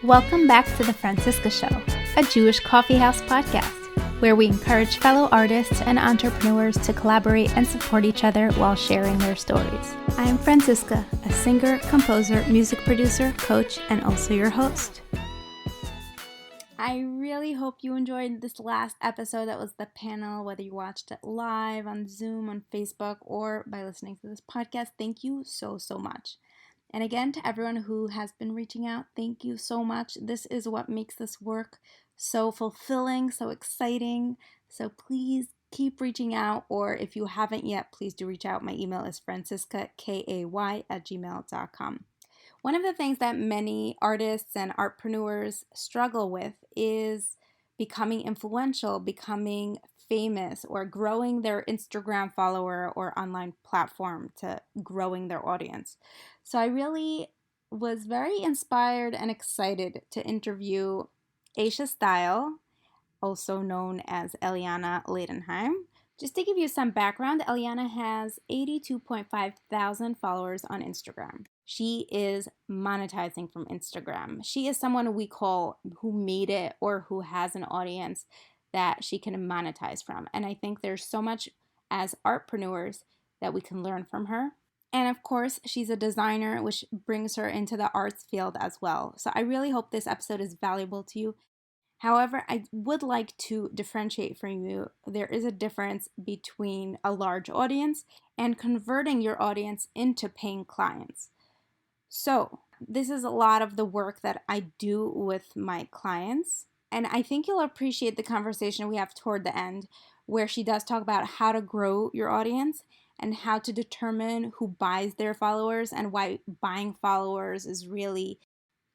Welcome back to The Francisca Show, a Jewish coffeehouse podcast, where we encourage fellow artists and entrepreneurs to collaborate and support each other while sharing their stories. I am Francisca, a singer, composer, music producer, coach, and also your host. I really hope you enjoyed this last episode. That was the panel, whether you watched it live on Zoom, on Facebook, or by listening to this podcast. Thank you so much. And again, to everyone who has been reaching out, thank you so much. This is what makes this work so fulfilling, so exciting. So please keep reaching out, or if you haven't yet, please do reach out. My email is franciscakay@gmail.com. One of the things that many artists and artpreneurs struggle with is becoming influential, becoming famous, or growing their Instagram follower or online platform to growing their audience. So I really was very inspired and excited to interview Aisha Style, also known as Eliana Leidenheim. Just to give you some background, Eliana has 82.5 thousand followers on Instagram. She is monetizing from Instagram. She is someone we call who made it or who has an audience that she can monetize from. And I think there's so much as artpreneurs that we can learn from her. And of course, she's a designer, which brings her into the arts field as well. So I really hope this episode is valuable to you. However, I would like to differentiate from you. There is a difference between a large audience and converting your audience into paying clients. So this is a lot of the work that I do with my clients. And I think you'll appreciate the conversation we have toward the end, where she does talk about how to grow your audience and how to determine who buys their followers and why buying followers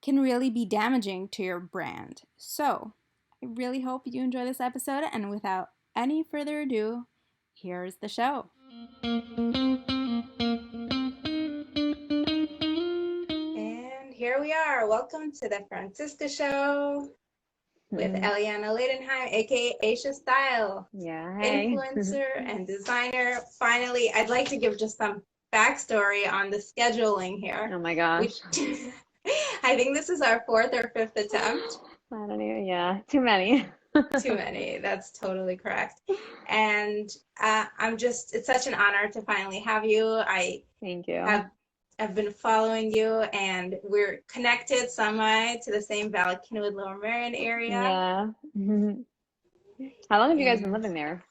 can really be damaging to your brand. So I really hope you enjoy this episode, and without any further ado, here's the show. And here we are. Welcome to the Francisca Show with Eliana Leidenheim, aka Aisha Style. Yeah, hey. Influencer and designer. Finally, I'd like to give just some backstory on the scheduling here. Oh my gosh. I think this is our fourth or fifth attempt. I don't know. Yeah, too many. Too many. That's totally correct. And it's such an honor to finally have you. Thank you. I've been following you, and we're connected semi to the same Valley Kenwood Lower Merion area. Yeah. How long have you guys been living there?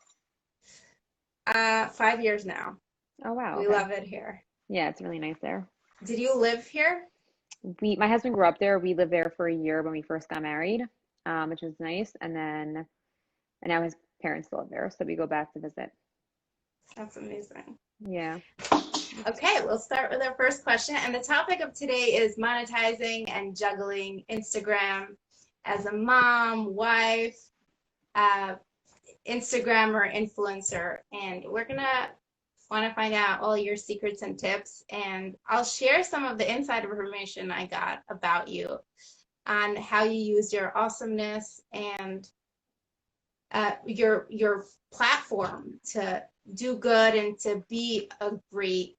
5 years now. Oh wow. We love it here. Yeah, it's really nice there. Did you live here? My husband grew up there. We lived there for a year when we first got married, which was nice. And now his parents live there, so we go back to visit. That's amazing. Yeah. Okay, we'll start with our first question. And the topic of today is monetizing and juggling Instagram as a mom, wife, Instagrammer, influencer. And we're going to want to find out all your secrets and tips. And I'll share some of the inside information I got about you on how you use your awesomeness and your platform to do good and to be a great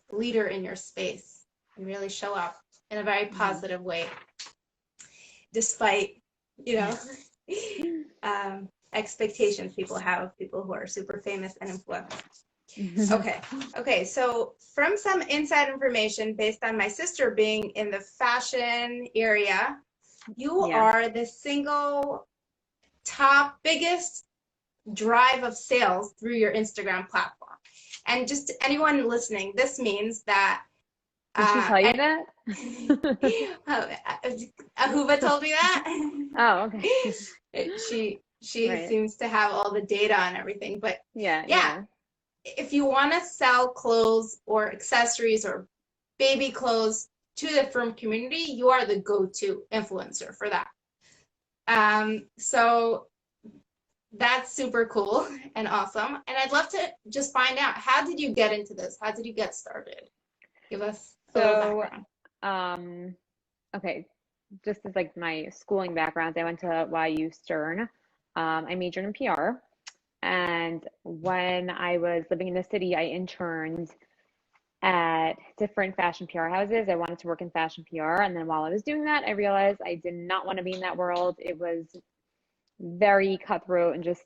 leader in your space and really show up in a very positive way, despite expectations people have of people who are super famous and influential. Okay, so from some inside information based on my sister being in the fashion area, you are the single top biggest drive of sales through your Instagram platform. And just anyone listening, this means that Did she tell you that? Ahuva told me that. Oh, okay. She Right. seems to have all the data on everything, but Yeah. If you want to sell clothes or accessories or baby clothes to the frum community, you are the go-to influencer for that. So that's super cool and awesome. And I'd love to just find out, how did you get into this? How did you get started? Give us a little background. Okay, just as like my schooling background, I went to YU Stern. I majored in PR. And when I was living in the city, I interned at different fashion PR houses. I wanted to work in fashion PR. And then while I was doing that, I realized I did not want to be in that world. It was very cutthroat and just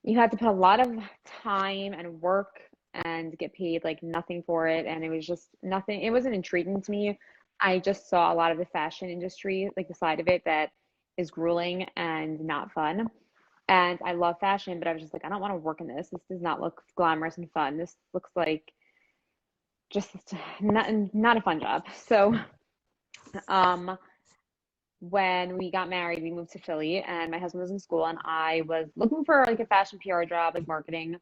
you had to put a lot of time and work and get paid like nothing for it. And it was just nothing, it wasn't intriguing to me. I just saw a lot of the fashion industry, like the side of it that is grueling and not fun. And I love fashion, but I was just like, I don't want to work in this. This does not look glamorous and fun. This looks like just not a fun job. So, um, when we got married, we moved to Philly, and my husband was in school, and I was looking for like a fashion PR job, like marketing,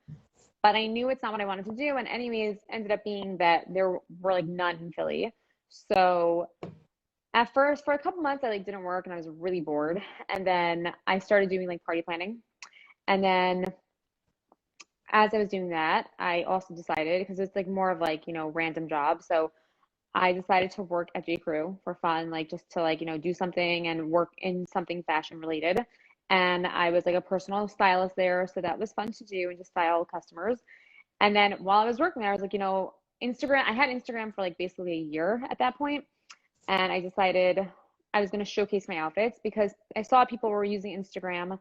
but I knew it's not what I wanted to do. And anyways, ended up being that there were like none in Philly. So at first, for a couple months, I like didn't work, and I was really bored. And then I started doing like party planning, and then as I was doing that, I also decided because it's like more of like, random jobs. So I decided to work at J. Crew for fun, like just to like, do something and work in something fashion related. And I was like a personal stylist there, so that was fun to do and just style customers. And then while I was working there, I was like, Instagram, I had Instagram for like basically a year at that point, and I decided I was going to showcase my outfits because I saw people were using Instagram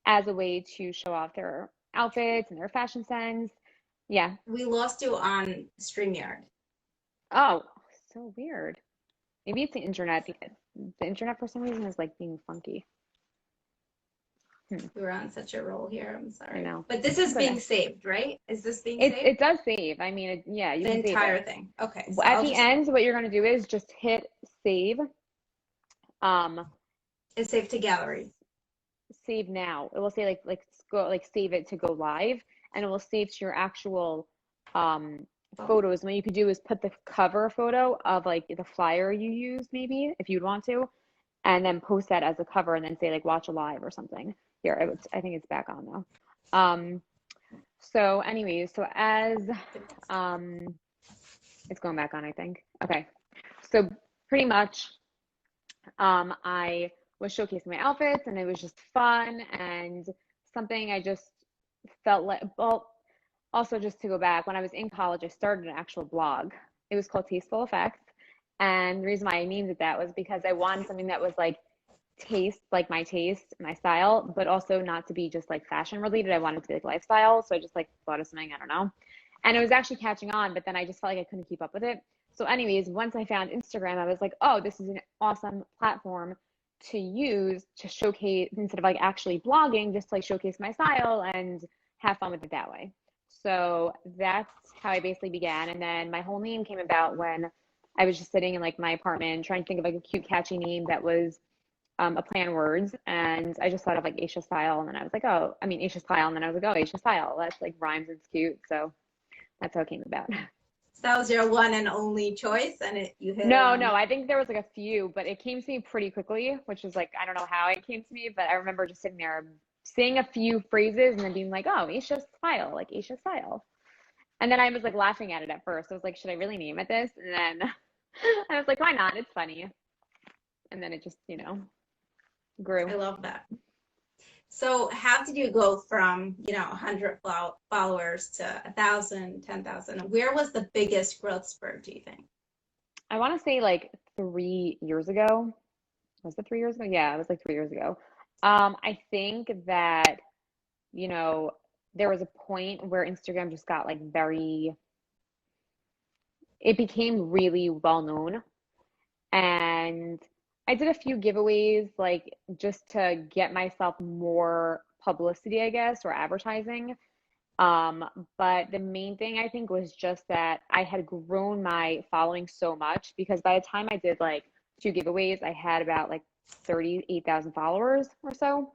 as a way to show off their outfits and their fashion sense. Yeah. We lost you on StreamYard. Oh, so weird. Maybe it's the internet. The internet for some reason is like being funky. Hmm, We were on such a roll here. I'm I sorry. know. But this is It's being okay. saved, right? Is this being It saved? it does save. I mean, yeah, you The can save it. entire thing. Okay, so At I'll the just end, what you're gonna do is just hit save. Um, it's saved to gallery. Save now. It will say go like save it to go live, and it will save to your actual um Phone. photos. And what you could do is put the cover photo of like the flyer you used, maybe if you'd want to, and then post that as a cover, and then say like watch a live or something. Here, I think it's back on now. So anyways, so as um it's going back on, I think. Okay. So pretty much I was showcasing my outfits and it was just fun and something I just felt like, well, also just to go back, when I was in college, I started an actual blog. It was called Tasteful Effects. And the reason why I named it that was because I wanted something that was like like my taste, my style, but also not to be just like fashion related. I wanted to be like lifestyle. So I just like thought of something, I don't know. And it was actually catching on, but then I just felt like I couldn't keep up with it. So, anyways, once I found Instagram, I was like, oh, this is an awesome platform to use to showcase instead of like actually blogging, just to like showcase my style and have fun with it that way. So that's how I basically began. And then my whole name came about when I was just sitting in like my apartment trying to think of like a cute, catchy name that was a play on words, and I just thought of like Aisha Style, and then I was like, oh, I mean Aisha Style, and then I was like, oh, Aisha Style, that's like rhymes, it's cute, so that's how it came about. So that was your one and only choice, and you hit it No, on. no, I think there was like a few, but it came to me pretty quickly, which is like I don't know how it came to me, but I remember just sitting there saying a few phrases and then being like, oh, Aisha Style, like Aisha Style, and then I was like laughing at it at first. I was like, should I really name it this? And then I was like, why not? It's funny, and then it just I grew. love that. So how did you go from, 100 followers to 1,000, 10,000? Where was the biggest growth spurt, do you think? I want to say like 3 years ago. Was it 3 years ago? Yeah, it was like 3 years ago. I think that, you know, there was a point where Instagram just got like it became really well known. And I did a few giveaways, like just to get myself more publicity, I guess, or advertising. Um, but the main thing I think was just that I had grown my following so much because by the time I did like two giveaways, I had about like 38,000 followers or so.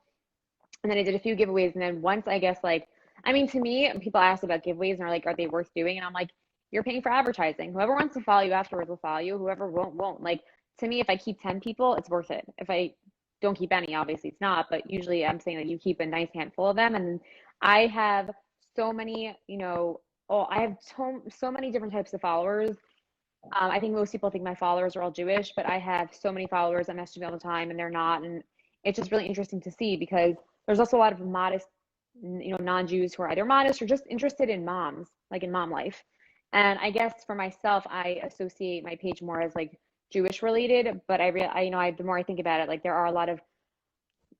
And then I did a few giveaways. And then once I guess like, I mean, to me, people ask about giveaways and are like, are they worth doing? And I'm like, you're paying for advertising. Whoever wants to follow you afterwards will follow you. Whoever won't, won't. Like, to me, if I keep 10 people, it's worth it. If I don't keep any, obviously it's not. But usually I'm saying that you keep a nice handful of them. And I have so many, I have so many different types of followers. I think most people think my followers are all Jewish, but I have so many followers that message me all the time and they're not. And it's just really interesting to see because there's also a lot of modest, non-Jews who are either modest or just interested in moms, like in mom life. And I guess for myself, I associate my page more as like Jewish related, but the more I think about it, like there are a lot of,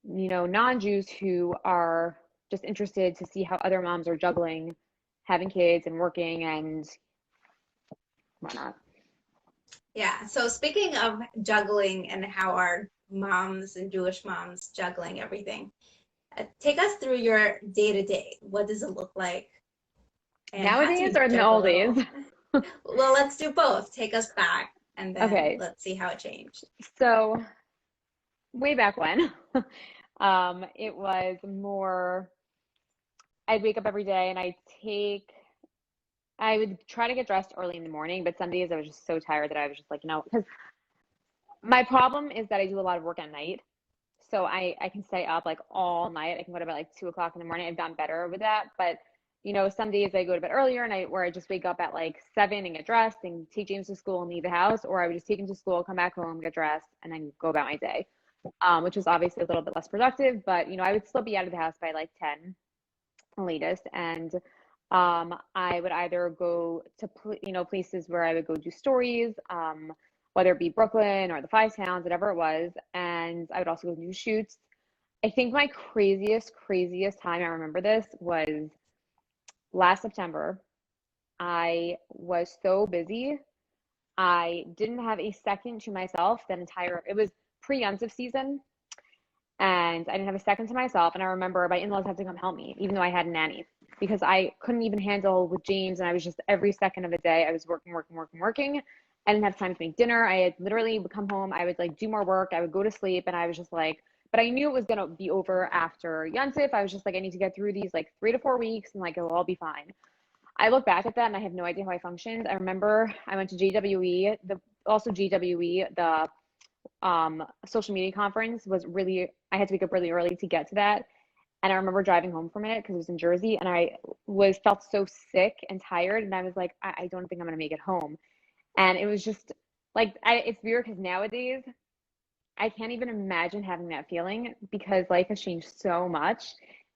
non-Jews who are just interested to see how other moms are juggling, having kids and working and whatnot. Yeah. So speaking of juggling and how our moms and Jewish moms juggling everything, take us through your day to day. What does it look like? And how do Nowadays you or in the old days? juggle? Well, let's do both. Take us back and then Okay, let's see how it changed. so way back when, it was more, I'd wake up every day and I would try to get dressed early in the morning, but some days I was just so tired that I was just like, no, because my problem is that I do a lot of work at night. So I can stay up like all night. I can go to bed like 2 o'clock in the morning. I've gotten better with that. But some days I go to bed earlier and where I just wake up at like 7 and get dressed and take James to school and leave the house, or I would just take him to school, come back home, get dressed, and then go about my day. Which was obviously a little bit less productive, but I would still be out of the house by like 10 latest. And I would either go to places where I would go do stories, whether it be Brooklyn or the Five Towns, whatever it was, and I would also go do shoots. I think my craziest time, I remember this, was last September. I was so busy. I didn't have a second to myself it was pre-Yuntif season, and I didn't have a second to myself. And I remember my in-laws had to come help me, even though I had a nanny, because I couldn't even handle with James. And I was just every second of the day, I was working, working, working, working. I didn't have time to make dinner. I had literally would come home, I would like do more work, I would go to sleep, and I was just like, but I knew it was gonna be over after Yuntif. I was just like, I need to get through these like 3 to 4 weeks, and like it'll all be fine. I look back at that and I have no idea how I functioned. I remember I went to JWE, the social media conference was really, I had to wake up really early to get to that. And I remember driving home from it because it was in Jersey, and I felt so sick and tired, and I was like, I don't think I'm gonna make it home. And it was just like, it's weird because nowadays I can't even imagine having that feeling because life has changed so much.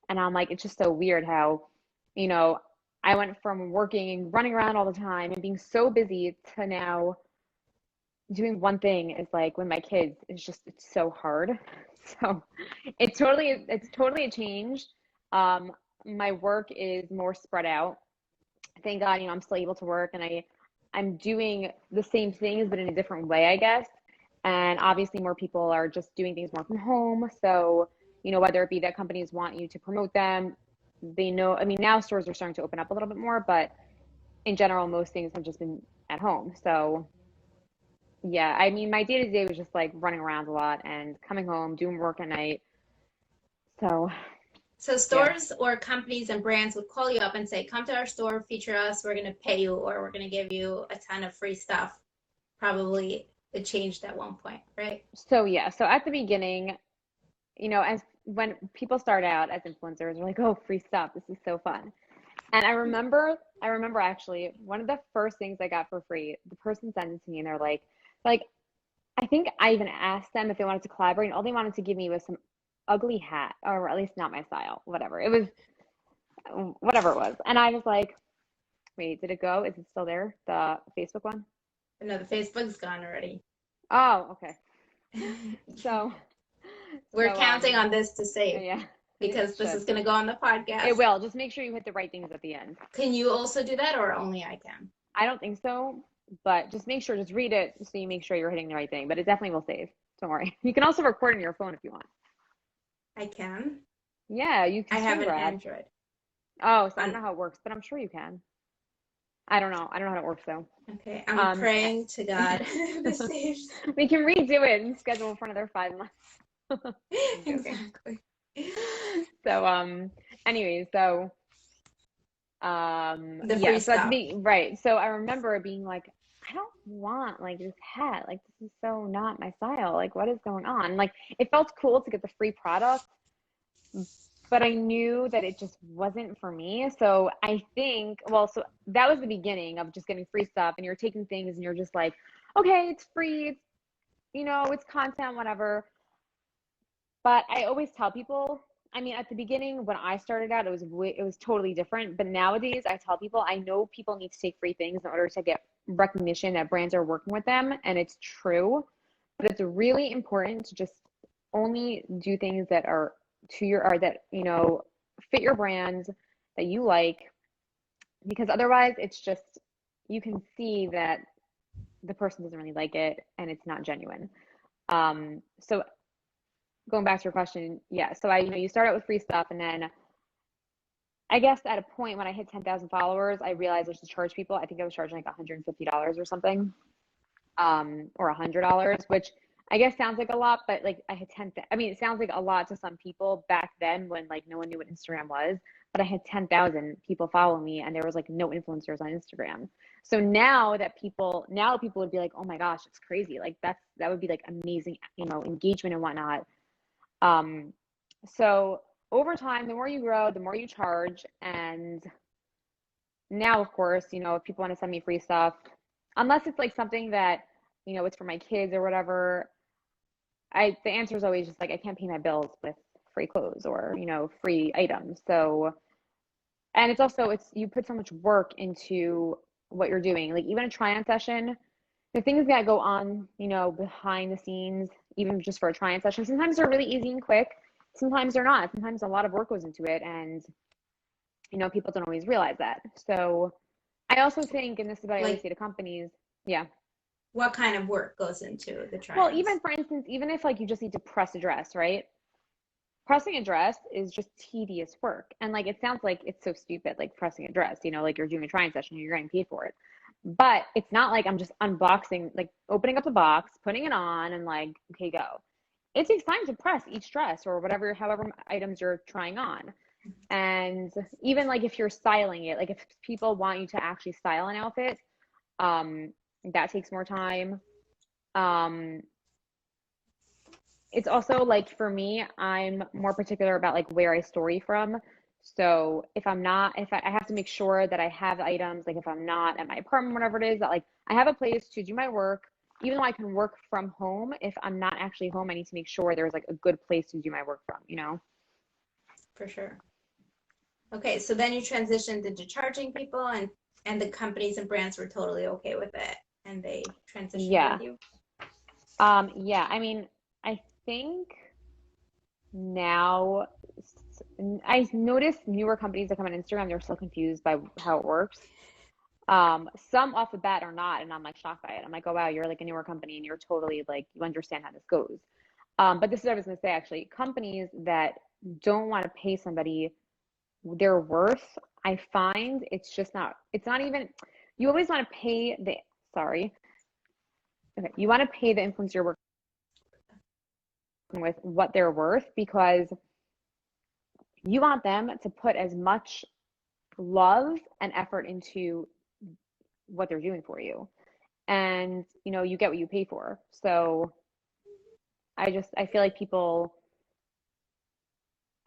And I'm like, it's just so weird how, you know, I went from working and running around all the time and being so busy to now doing one thing is like when my kids is just it's so hard. So it's totally a change. Um, my work is more spread out. Thank God, I'm still able to work and I'm doing the same things but in a different way, I guess. And obviously more people are just doing things more from home. So, whether it be that companies want you to promote them, they know, I mean, now stores are starting to open up a little bit more, but in general, most things have just been at home. So yeah, I mean, my day to day was just like running around a lot and coming home, doing work at night. So, So yeah. stores or companies and brands would call you up and say, "Come to our store, feature us. We're going to pay you, or we're going to give you a ton of free stuff." Probably it changed at one point, right? So, yeah. So, at the beginning, as when people start out as influencers, they're like, oh, free stuff. This is so fun. And I remember actually one of the first things I got for free, the person sent it to me and like, I think I even asked them if they wanted to collaborate, and all they wanted to give me was some ugly hat, or at least not my style, whatever. It was whatever it was. And I was like, wait, did it go? Is it still there? The Facebook one? No, the Facebook's gone already. Oh, okay. So, We're so counting on this to save yeah, it because this should. is going to go on the It podcast. will. Just make sure you hit the right things at the end. Can you also do that, or only I can? I don't think so, but just make sure, just read it so you make sure you're hitting the right thing. But it definitely will save. Don't worry. You can also record on your phone if you want. I can. Yeah, you I can have screen an grab. Android. Oh, so I don't On know how it works, but I'm sure you can. I don't know. I don't know how it works though. Okay, I'm Um, praying to God this saves. we can redo it and schedule for another 5 months. I'm joking. Exactly. So, anyways, so, The yeah, free so at stuff. right. So I remember being like, I don't want like this hat. Like, this is so not my style. Like, what is going on? Like, it felt cool to get the free product, but I knew that it just wasn't for me. So I think, well, so that was the beginning of just getting free stuff, and you're taking things and you're just like, okay, it's free, it's content, whatever. But I always tell people, I mean, at the beginning when I started out, it was totally different. But nowadays, I tell people I know people need to take free things in order to get recognition that brands are working with them, and it's true. But it's really important to just only do things that are to your or that fit your brand that you like, because otherwise, it's just you can see that the person doesn't really like it and it's not genuine. So going back to your question, yeah. So you start out with free stuff, and then I guess at a point when I hit 10,000 followers, I realized I should charge people. I think I was charging like $150 or something, or $100, which I guess sounds like a lot, but like I had 10, I mean, it sounds like a lot to some people back then when like no one knew what Instagram was, but I had 10,000 people follow me and there was like no influencers on Instagram. So now people would be like, oh my gosh, it's crazy. Like that would be like amazing, engagement and whatnot. Um, so over time, the more you grow, the more you charge. And now, of course, if people want to send me free stuff, unless it's like something that, it's for my kids or whatever, the answer is always just like, I can't pay my bills with free clothes or, free items. So, and it's also, you put so much work into what you're doing. Like even a try on session, the things that go on, behind the scenes, even just for a try-on session, sometimes they're really easy and quick. Sometimes they're not. Sometimes a lot of work goes into it, and people don't always realize that. So I also think, and this is what I always Like, say to companies, yeah. what kind of work goes into the Well, try-ons? even for instance, even if like you just need to press a dress, right? Pressing a dress is just tedious work. And like it sounds like it's so stupid, like pressing a dress, like you're doing a try-on session and you're getting paid for it. But it's not like I'm just unboxing, like opening up the box, putting it on, and like, okay, go. It takes time to press each dress or whatever, however items you're trying on. And even like if you're styling it, like if people want you to actually style an outfit, um, that takes more time. Um, it's also like for me, I'm more particular about like where I story from. So if I have to make sure that I have items, like if I'm not at my apartment, whatever it is, that like I have a place to do my work, even though I can work from home, if I'm not actually home, I need to make sure there's like a good place to do my work from. For sure. Okay, so then you transitioned into charging people, and the companies and brands were totally okay with it, and they transitioned with Yeah. you. Yeah, I mean, I think now I noticed newer companies that come on Instagram, they're so confused by how it works. Some off the bat are not, and I'm like shocked by it. I'm like, oh wow, you're like a newer company and you're totally like you understand how this goes. But this is what I was gonna say actually. Companies that don't want to pay somebody their worth, I find it's not even you always want to pay the sorry. Okay, you want to pay the influencer you're working with what they're worth because you want them to put as much love and effort into what they're doing for you. And you get what you pay for. So I feel like people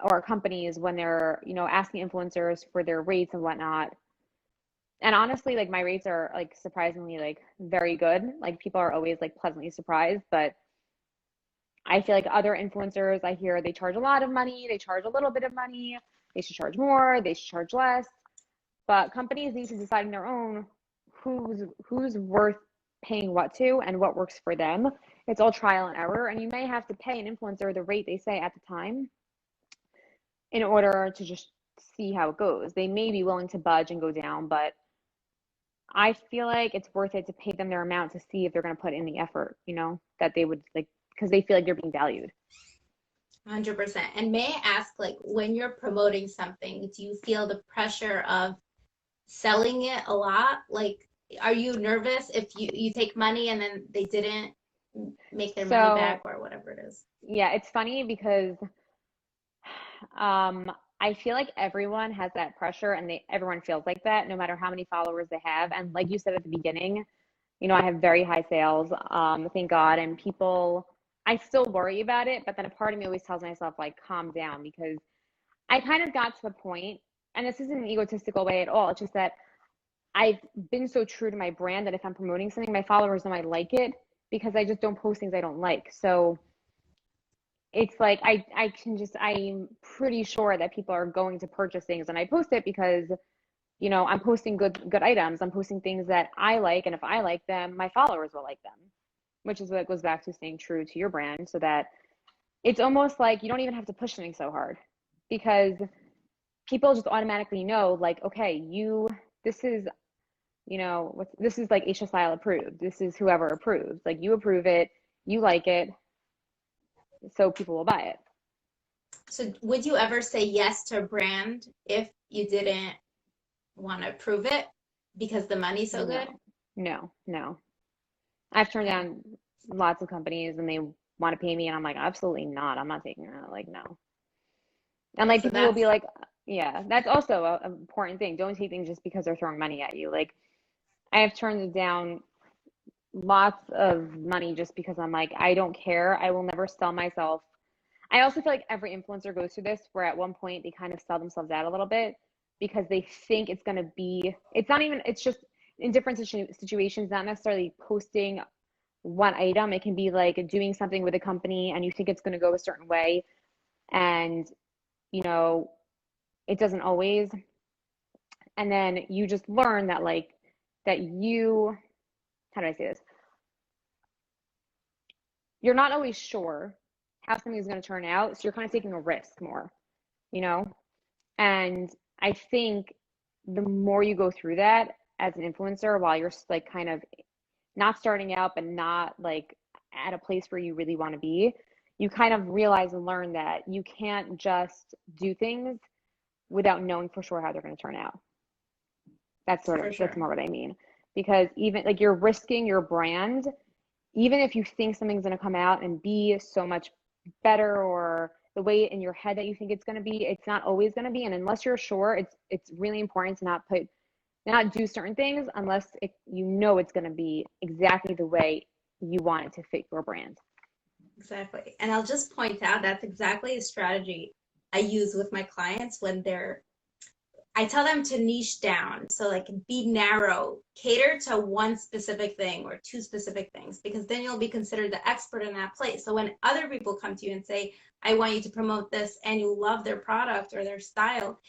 or companies when they're asking influencers for their rates and whatnot, and honestly like my rates are like surprisingly like very good, like people are always like pleasantly surprised, but I feel like other influencers I hear they charge a lot of money, they charge a little bit of money, they should charge more, they should charge less, but companies need to decide on their own who's worth paying what to and what works for them. It's all trial and error, and you may have to pay an influencer the rate they say at the time in order to just see how it goes. They may be willing to budge and go down, but I feel like it's worth it to pay them their amount to see if they're going to put in the effort, that they would like because they feel like they're being valued. 100%. And may I ask, like, when you're promoting something, do you feel the pressure of selling it a lot? Like, are you nervous if you take money and then they didn't make their money back So, or whatever it is? yeah, it's funny because I feel like everyone has that pressure and everyone feels like that no matter how many followers they have. And like you said at the beginning, I have very high sales, thank God. And people, I still worry about it, but then a part of me always tells myself, like, calm down because I kind of got to the point, and this isn't an egotistical way at all. It's just that I've been so true to my brand that if I'm promoting something, my followers know I like it because I just don't post things I don't like. So it's like I'm pretty sure that people are going to purchase things and I post it because, I'm posting good items. I'm posting things that I like, and if I like them, my followers will like them, which is what goes back to staying true to your brand, so that it's almost like you don't even have to push something so hard because people just automatically know, like, okay, this is, this is like Asia Style approved. This is whoever approves. Like, you approve it, you like it, so people will buy it. So would you ever say yes to a brand if you didn't want to prove it because the money's so good? No, no, no. I've turned Okay. down lots of companies and they want to pay me, and I'm like, absolutely not. I'm not taking that. Like, no. And Okay, like so people will be that's like, yeah, that's also an important thing. Don't take things just because they're throwing money at you. Like, I have turned down lots of money just because I'm like, I don't care. I will never sell myself. I also feel like every influencer goes through this where at one point they kind of sell themselves out a little bit because they think it's going to be, it's not even, it's just in different situations, not necessarily posting one item. It can be like doing something with a company and you think it's going to go a certain way, and you know, it doesn't always. And then you just learn that, like, that you, how do I say this? You're not always sure how something's going to turn out. So you're kind of taking a risk more, you know? And I think the more you go through that as an influencer while you're like kind of not starting out, but not like at a place where you really want to be, you kind of realize and learn that you can't just do things without knowing for sure how they're going to turn out. for That's sure. more what I mean. Because even like you're risking your brand, even if you think something's going to come out and be so much better, or the way in your head that you think it's going to be, it's not always going to be. And unless you're sure, it's really important to not do certain things unless you know it's going to be exactly the way you want it to fit your brand. Exactly. And I'll just point out that's exactly a strategy I use with my clients when I tell them to niche down. So, like, be narrow, cater to one specific thing or two specific things, because then you'll be considered the expert in that place. So, when other people come to you and say, I want you to promote this, and you love their product or their style,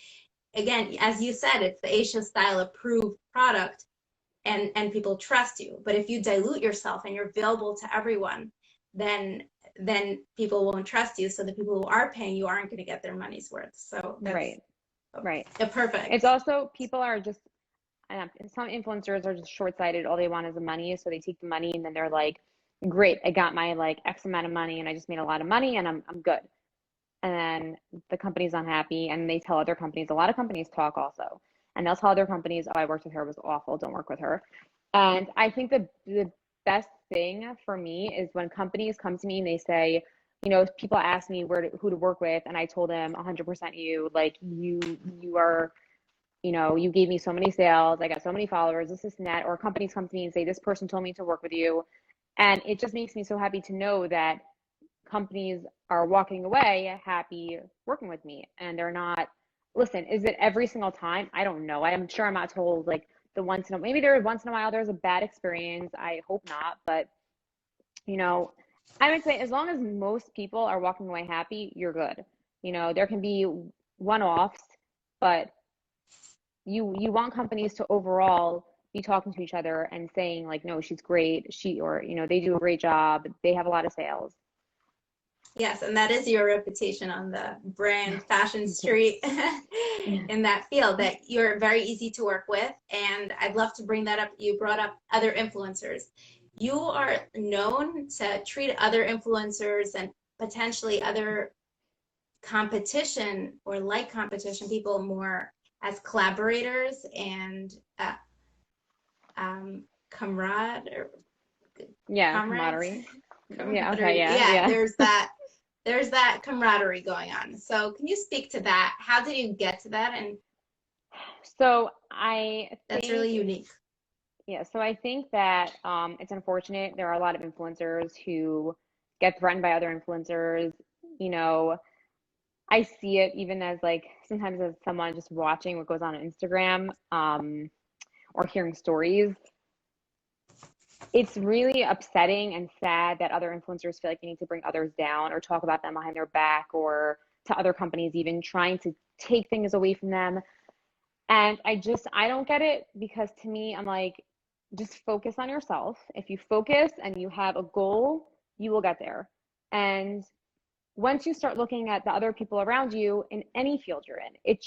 again, as you said, it's the Asia style approved product, and people trust you. But if you dilute yourself and you're available to everyone, then people won't trust you. So the people who are paying you aren't going to get their money's worth. So that's Right, right. It's perfect. also, people are just, some influencers are just short-sighted. All they want is the money. So they take the money and then they're like, great, I got my like X amount of money and I just made a lot of money and I'm good. And then the company's unhappy and they tell other companies. A lot of companies talk also, and they'll tell other companies, oh, I worked with her, it was awful, don't work with her. And I think the best thing for me is when companies come to me and they say, people ask me who to work with, and I told them 100% you, like, you are, you gave me so many sales, I got so many followers, this and that. Or companies come to me and say, this person told me to work with you, and it just makes me so happy to know that companies are walking away happy working with me, and they're not. Listen, is it every single time? I don't know. I'm sure I'm not told like maybe once in a while there's a bad experience. I hope not, but you know, I would say as long as most people are walking away happy, you're good. There can be one-offs, but you want companies to overall be talking to each other and saying like, no, she's great, or they do a great job, they have a lot of sales. Yes, and that is your reputation on the brand fashion street in that field, that you're very easy to work with. And I'd love to bring that up. You brought up other influencers. You are known to treat other influencers and potentially other competition or like competition people more as collaborators and comrade or Yeah, comrades. camaraderie. Yeah, okay, Camaraderie. yeah, Yeah, yeah. there's that camaraderie going on. So can you speak to that? How did you get to that? And So I that's think, really unique. yeah, so I think that it's unfortunate. There are a lot of influencers who get threatened by other influencers. You know, I see it even as like sometimes as someone just watching what goes on Instagram, or hearing stories. it's really upsetting and sad that other influencers feel like they need to bring others down or talk about them behind their back, or to other companies even trying to take things away from them. And I don't get it, because to me, I'm like, just focus on yourself. If you focus and you have a goal, you will get there. And once you start looking at the other people around you in any field you're in, it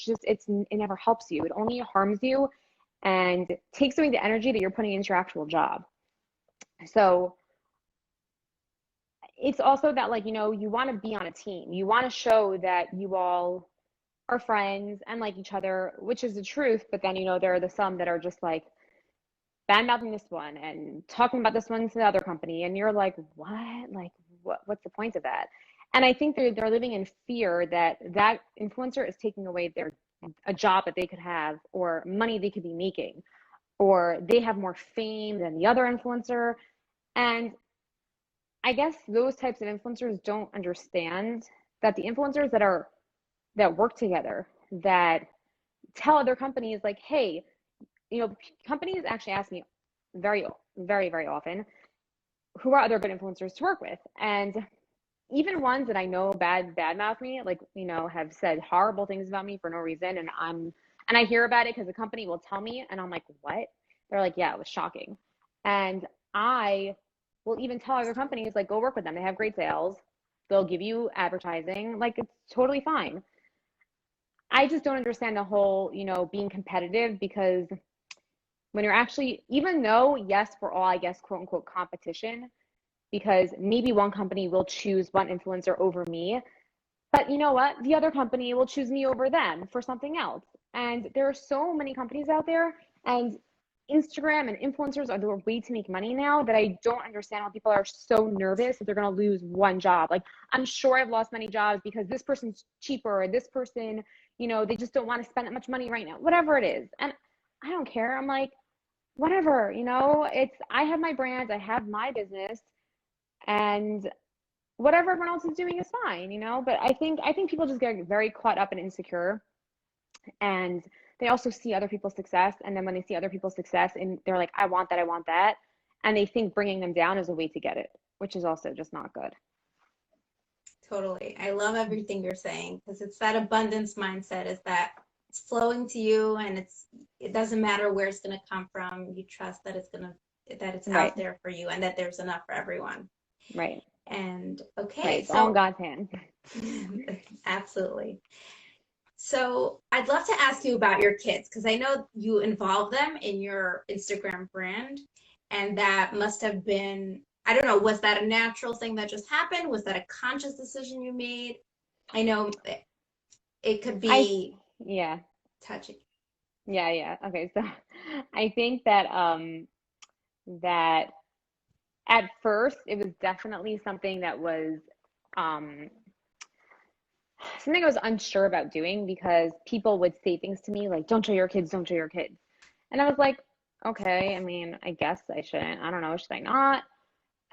never helps you. It only harms you and takes away the energy that you're putting into your actual job. So it's also that, like, you want to be on a team. You want to show that you all are friends and like each other, which is the truth. But then, there are the some that are just like bad mouthing this one and talking about this one to the other company. And you're like, what? Like, what's the point of that? And I think they're living in fear that that influencer is taking away a job that they could have, or money they could be making, or they have more fame than the other influencer. And I guess those types of influencers don't understand that the influencers that work together, that tell other companies like, hey, companies actually ask me very, very, very often, who are other good influencers to work with? And even ones that I know bad mouth me, like, have said horrible things about me for no reason. And I hear about it because the company will tell me, and I'm like, what? They're like, yeah, it was shocking. And I will even tell other companies, like, go work with them. They have great sales. They'll give you advertising. Like, it's totally fine. I just don't understand the whole, being competitive, because when you're actually, even though, yes, we're all, I guess, quote unquote, competition, because maybe one company will choose one influencer over me, but you know what? The other company will choose me over them for something else. And there are so many companies out there, and Instagram and influencers are the way to make money now, that I don't understand how people are so nervous that they're going to lose one job. Like, I'm sure I've lost many jobs because this person's cheaper, or this person, they just don't want to spend that much money right now, whatever it is. And I don't care. I'm like, whatever, I have my brand, I have my business, and whatever everyone else is doing is fine, But I think people just get very caught up and insecure, and they also see other people's success, and then when they see other people's success, and they're like, I want that, and they think bringing them down is a way to get it, which is also just not good. Totally. I love everything you're saying, because it's that abundance mindset, is that it's flowing to you, and it doesn't matter where it's going to come from. You trust that it's Right. out there for you, and that there's enough for everyone. Right. And okay, right. It's all in God's hands. Absolutely. So I'd love to ask you about your kids, because I know you involve them in your Instagram brand, and that must have been, I don't know, was that a natural thing that just happened? Was that a conscious decision you made? I know it could be yeah. touching. Yeah. Okay. So I think that that at first it was definitely something that was um something I was unsure about doing, because people would say things to me like, don't show your kids, don't show your kids. And I was like, okay, I mean, I guess I shouldn't. I don't know, should I not?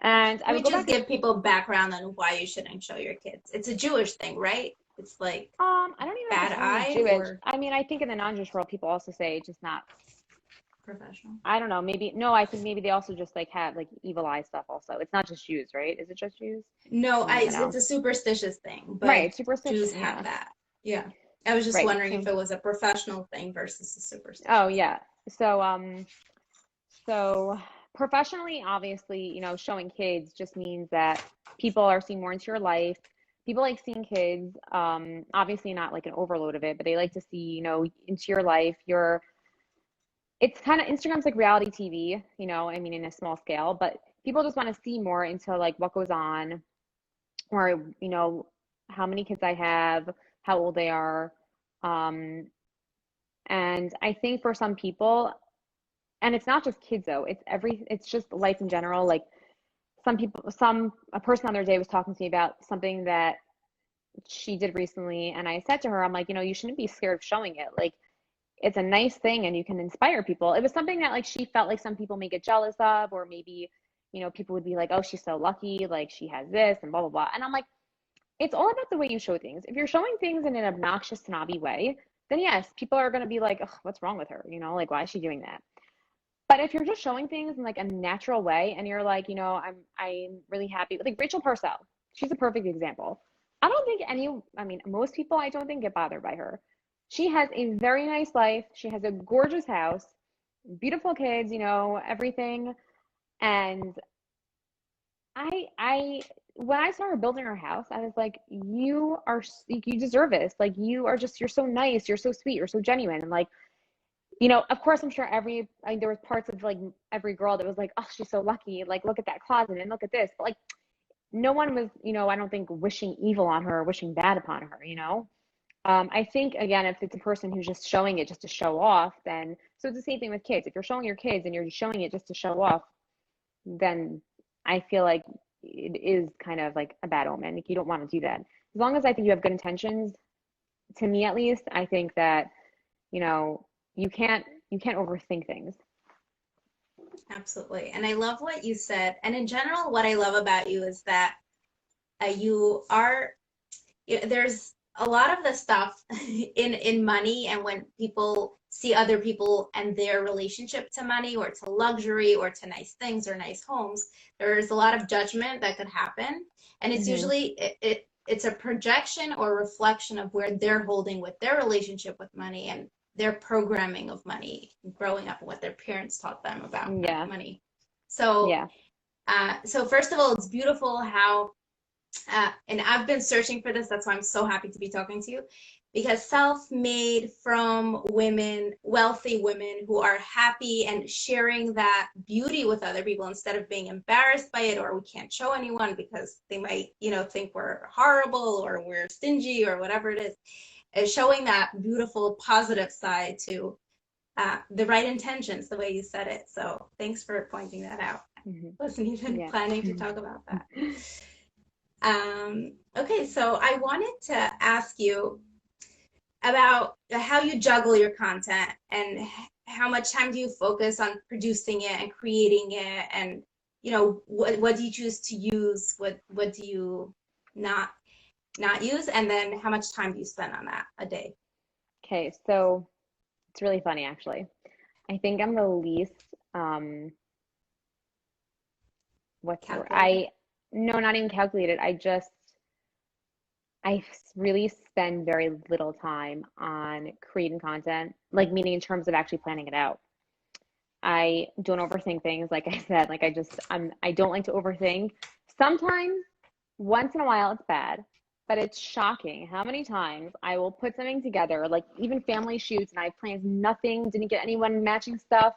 And I We would go just back give people background on why you shouldn't show your kids. It's a Jewish thing, right? It's like I don't even know if bad it's only eye Jewish. or I mean, I think in the non-Jewish world, people also say it's just not, professional. I don't know, maybe, no, I think maybe they also just like have like evil eye stuff also. It's not just Jews, right? Is it just Jews? No, I don't even it's know. a superstitious thing, but Right, Jews superstition, have yeah. that. Yeah. I was just Right. wondering if So, it was a professional thing versus a superstition oh thing. yeah. So professionally, obviously, showing kids just means that people are seeing more into your life. People like seeing kids, obviously not like an overload of it, but they like to see, into your life. It's kind of, Instagram's like reality TV, I mean, in a small scale, but people just want to see more into like what goes on, or, how many kids I have, how old they are. Um, and I think for some people, and it's not just kids though, it's just life in general. Like, a person the other day was talking to me about something that she did recently, and I said to her, I'm like, you shouldn't be scared of showing it. Like, it's a nice thing and you can inspire people. It was something that, like, she felt like some people may get jealous of, or maybe, people would be like, oh, she's so lucky, like she has this and blah blah blah. And I'm like, it's all about the way you show things. If you're showing things in an obnoxious, snobby way, then yes, people are going to be like, ugh, what's wrong with her? Like, why is she doing that? But if you're just showing things in like a natural way and you're like, I'm really happy. Like Rachel Parcell, she's a perfect example. I don't think I mean, most people I don't think get bothered by her. She has a very nice life. She has a gorgeous house, beautiful kids, everything. And I when I saw her building her house, I was like, you deserve this. Like you're so nice, you're so sweet, you're so genuine. And like, of course, I'm sure there was parts of like every girl that was like, oh, she's so lucky. Like, look at that closet and look at this. But like, no one was, I don't think wishing evil on her or wishing bad upon her. I think again, if it's a person who's just showing it just to show off, then so it's the same thing with kids. If you're showing your kids and you're just showing it just to show off, then I feel like it is kind of like a bad omen. Like you don't want to do that. As long as I think you have good intentions, to me at least, I think that, you know, you can't overthink things. Absolutely. And I love what you said. And in general, what I love about you is that you are, there's a lot of the stuff in money, and when people see other people and their relationship to money or to luxury or to nice things or nice homes, there's a lot of judgment that could happen. And it's Hmm. usually it's a projection or reflection of where they're holding with their relationship with money and their programming of money growing up and what their parents taught them about Yeah. money. So Yeah. so first of all, it's beautiful how and I've been searching for this. That's why I'm so happy to be talking to you, because self-made from women, wealthy women who are happy and sharing that beauty with other people instead of being embarrassed by it, or we can't show anyone because they might, think we're horrible or we're stingy or whatever it is showing that beautiful, positive side to the right intentions, the way you said it. So thanks for pointing that out. Hmm. Wasn't even Yeah. planning to talk about that. Okay, so I wanted to ask you about how you juggle your content and how much time do you focus on producing it and creating it, and what do you choose to use, what do you not use, and then how much time do you spend on that a day? Okay, so it's really funny actually. I think I'm the least what's the word? Calculated. No, not even calculated. Really spend very little time on creating content, like meaning in terms of actually planning it out. I don't overthink things, like I said. Like I don't like to overthink. Sometimes, once in a while, it's bad, but it's shocking how many times I will put something together, like even family shoots, and I planned nothing, didn't get anyone matching stuff,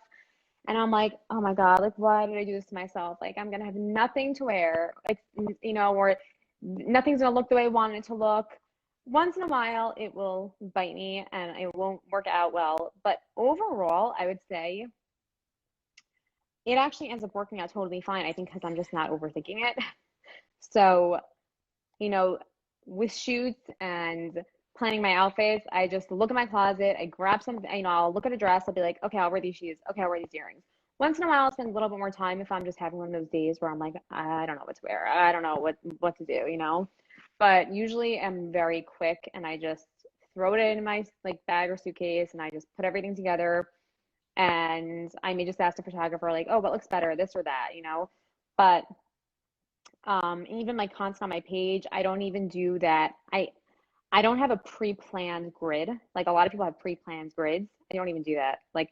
and I'm like, oh my God, like why did I do this to myself? Like I'm gonna have nothing to wear, like or nothing's gonna look the way I wanted it to look. Once in a while, it will bite me and it won't work out well. But overall, I would say it actually ends up working out totally fine. I think because I'm just not overthinking it. So, you know, with shoots and planning my outfits, I just look at my closet, I grab something, I'll look at a dress, I'll be like, okay, I'll wear these shoes. Okay, I'll wear these earrings. Once in a while, I'll spend a little bit more time if I'm just having one of those days where I'm like, I don't know what to wear. I don't know what to do. But usually I'm very quick and I just throw it in my like bag or suitcase and I just put everything together and I may just ask the photographer like, oh, what looks better, this or that. But even my content on my page, I don't even do that. I don't have a pre-planned grid. Like a lot of people have pre-planned grids. I don't even do that. Like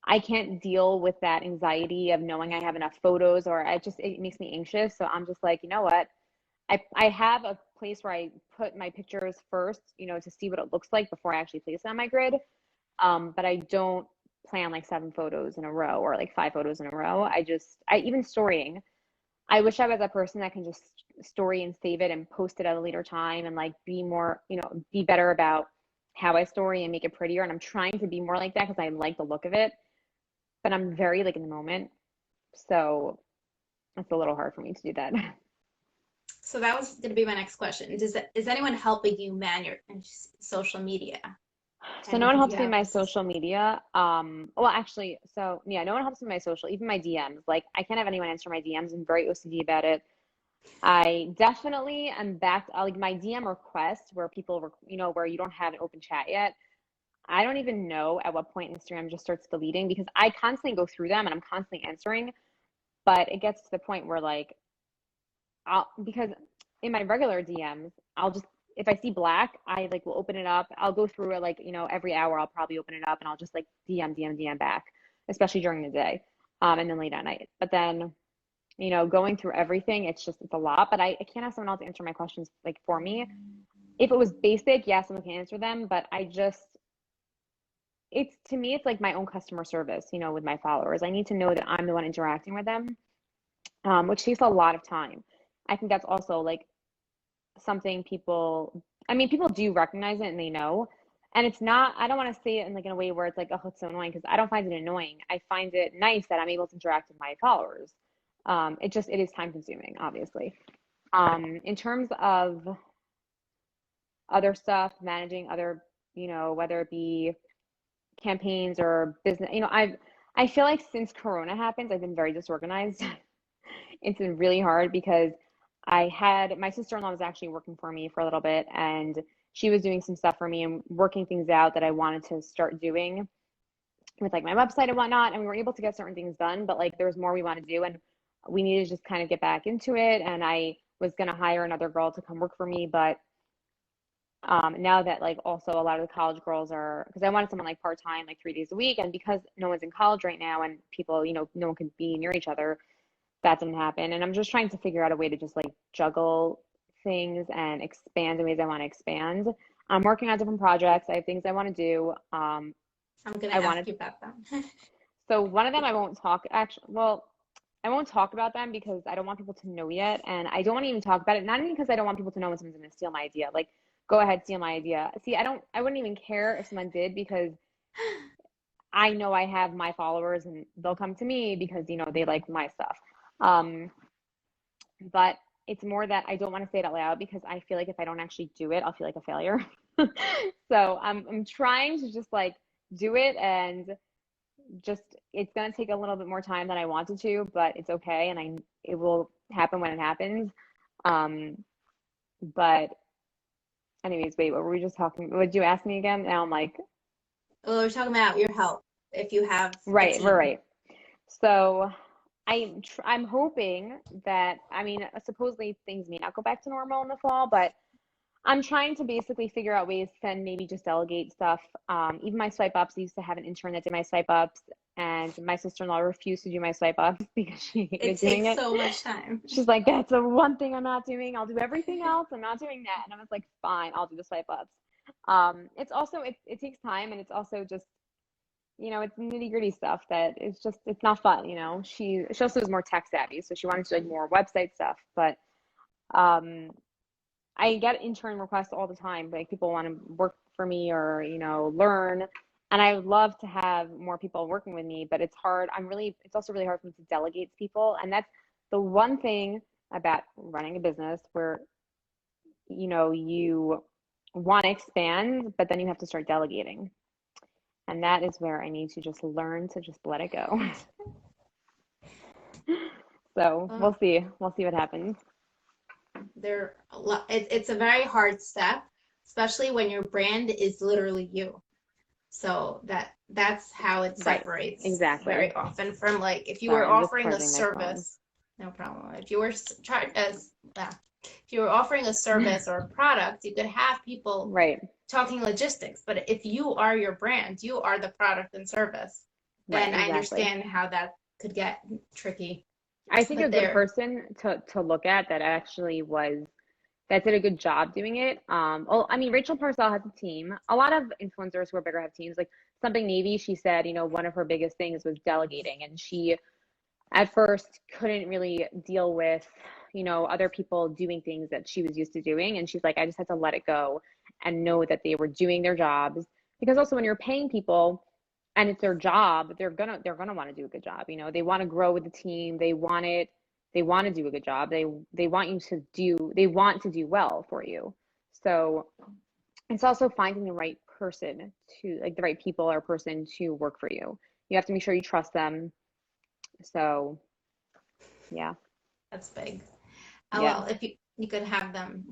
I can't deal with that anxiety of knowing I have enough photos or it makes me anxious. So I'm just like, you know what? I have a place where I put my pictures first, to see what it looks like before I actually place it on my grid. But I don't plan like 7 photos in a row or like 5 photos in a row. I even storying. I wish I was a person that can just story and save it and post it at a later time and like be more, be better about how I story and make it prettier. And I'm trying to be more like that because I like the look of it, but I'm very like in the moment. So it's a little hard for me to do that. So that was going to be my next question. Is anyone helping you man your social media, So no and one do you helps me with have my a social system? media. Well, actually, so yeah, no one helps me with my social, even my DMs. Like I can't have anyone answer my DMs. I'm very OCD about it. I definitely am back like my DM requests where people were, where you don't have an open chat yet. I don't even know at what point Instagram just starts deleting, because I constantly go through them and I'm constantly answering, but it gets to the point where like because in my regular DMs, I'll just, if I see black, I like will open it up. I'll go through it like, every hour I'll probably open it up and I'll just like DM back, especially during the day, and then late at night. But then, going through everything, it's a lot, but I can't have someone else answer my questions like for me. If it was basic, yes, someone can answer them, but it's to me, it's like my own customer service, with my followers. I need to know that I'm the one interacting with them, which takes a lot of time. I think that's also like something people do recognize it and they know. And it's not, I don't want to say it in like in a way where it's like, oh, it's so annoying, because I don't find it annoying. I find it nice that I'm able to interact with my followers. It is time consuming, obviously. In terms of other stuff, managing other, whether it be campaigns or business, I feel like since Corona happened, I've been very disorganized. It's been really hard because my sister-in-law was actually working for me for a little bit, and she was doing some stuff for me and working things out that I wanted to start doing with like my website and whatnot. And we were able to get certain things done, but like there was more we want to do, and we needed to just kind of get back into it. And I was going to hire another girl to come work for me, but now that like also a lot of the college girls are, because I wanted someone like part-time, like 3 days a week, and because no one's in college right now and people, no one can be near each other, that didn't happen. And I'm just trying to figure out a way to just like juggle things and expand in ways I want to expand. I'm working on different projects. I have things I want to do. I'm gonna I ask wanted, you about them. so one of them I won't talk, actually, well, I won't talk about them because I don't want people to know yet. And I don't want to even talk about it, not even because I don't want people to know when someone's going to steal my idea. Like, go ahead, steal my idea. See, I wouldn't even care if someone did, because I know I have my followers and they'll come to me because, they like my stuff. Um, but it's more that I don't want to say it out loud because I feel like if I don't actually do it, I'll feel like a failure. So I'm trying to just like do it, and just it's gonna take a little bit more time than I wanted to, but it's okay, and it will happen when it happens. Um, but anyways, wait, what were we just talking? Would you ask me again? Now I'm like, Well, we're talking about your help if you have a right, we're team. right. So I'm hoping that, I mean, supposedly things may not go back to normal in the fall, but I'm trying to basically figure out ways to maybe just delegate stuff. Even my swipe ups, I used to have an intern that did my swipe ups, and my sister-in-law refused to do my swipe ups because she It hated doing takes it. so much time. She's like, that's the one thing I'm not doing. I'll do everything else. I'm not doing that. And I was like, fine, I'll do the swipe ups. It's also, it takes time, and it's also just, it's nitty gritty stuff that it's not fun, She also is more tech savvy, so she wanted to do like more website stuff, but um, I get intern requests all the time. Like people want to work for me or, learn. And I would love to have more people working with me, but it's hard. It's also really hard for me to delegate to people. And that's the one thing about running a business where, you want to expand, but then you have to start delegating. And that is where I need to just learn to just let it go. So we'll Well, see. We'll see what happens. it's a very hard step, especially when your brand is literally you. So that's how it Right. separates Exactly. very often from like if you were Sorry, I'm just offering a charging my phone. service, no problem. If you were if you were offering a service or a product, you could have people Right. talking logistics. But if you are your brand, you are the product and service, Right. then I Exactly. understand how that could get tricky. I think a But good there, person to look at that did a good job doing it. Well, I mean, Rachel Parcell has a team. A lot of influencers who are bigger have teams. Like Something Navy, she said, one of her biggest things was delegating, and she at first couldn't really deal with, other people doing things that she was used to doing, and she's like, I just had to let it go and know that they were doing their jobs, because also when you're paying people and it's their job, they're gonna want to do a good job. They want to grow with the team. They want to do a good job. They want they want to do well for you. So it's also finding the right person, to like the right people or person to work for you. You have to make sure you trust them. So yeah. that's big. Yeah. Well, if you could have them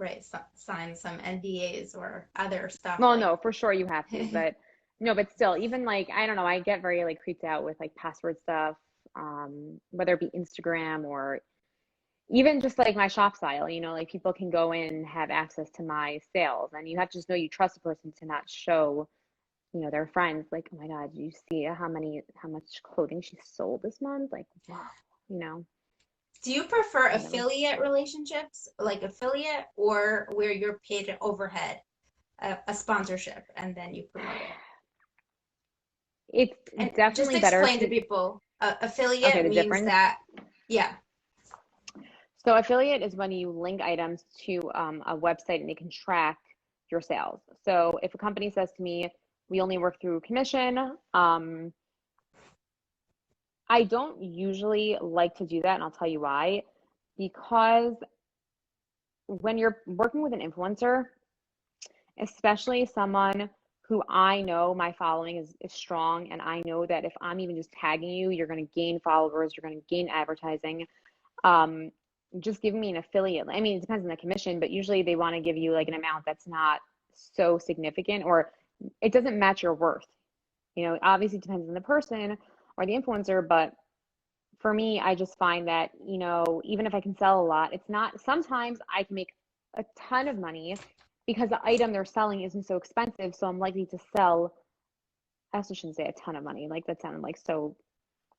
sign some NDAs or other stuff Well, like. no, for sure you have to, but No, but still, even like, I don't know, I get very like creeped out with like password stuff, whether it be Instagram or even just like my shop style, like people can go in and have access to my sales, and you have to just know you trust the person to not show, their friends like, oh my God, do you see how much clothing she sold this month? Like, wow, you know, Do you prefer whatever. affiliate relationships, like affiliate, or where you're paid overhead, a sponsorship, and then you promote it? It's And just definitely better explain to to, people, okay, affiliate the means difference. that, yeah, So affiliate is when you link items to a website and they can track your sales. So if a company says to me, we only work through commission, I don't usually like to do that, and I'll tell you why. Because when you're working with an influencer, especially someone who I know my following is strong, and I know that if I'm even just tagging you, you're going to gain followers, you're going to gain advertising. Um, just giving me an affiliate. I mean, it depends on the commission, but usually they want to give you like an amount that's not so significant, or it doesn't match your worth. Obviously it depends on the person or the influencer, but for me, I just find that, even if I can sell a lot, it's not, sometimes I can make a ton of money because the item they're selling isn't so expensive. So I'm likely to sell, I also shouldn't say a ton of money. Like that sounded like so,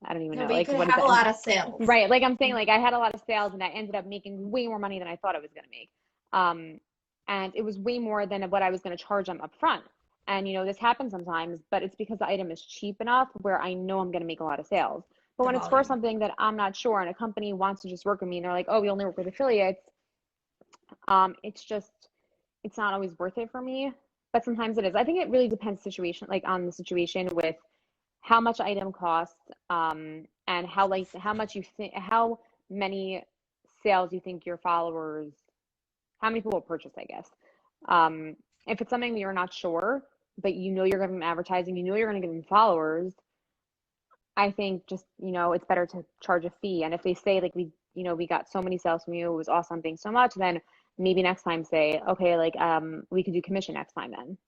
I don't even no, know. but you Like, could what is have a that? lot of sales. Right. Like I'm saying, like I had a lot of sales and I ended up making way more money than I thought I was going to make. Um, and it was way more than what I was going to charge them up front. And this happens sometimes, but it's because the item is cheap enough where I know I'm going to make a lot of sales. But The when it's for volume. something that I'm not sure and a company wants to just work with me and they're like, oh, we only work with affiliates, it's not always worth it for me. But sometimes it is. I think it really depends situation, like on the situation with how much item costs, and how much you think, how many sales you think your followers, how many people will purchase, I guess. Um, if it's something that you're not sure, but you're giving them advertising, you're going to give them followers, I think just, it's better to charge a fee. And if they say like we got so many sales from you, it was awesome, thanks so much, then maybe next time say, okay, like we could do commission next time then.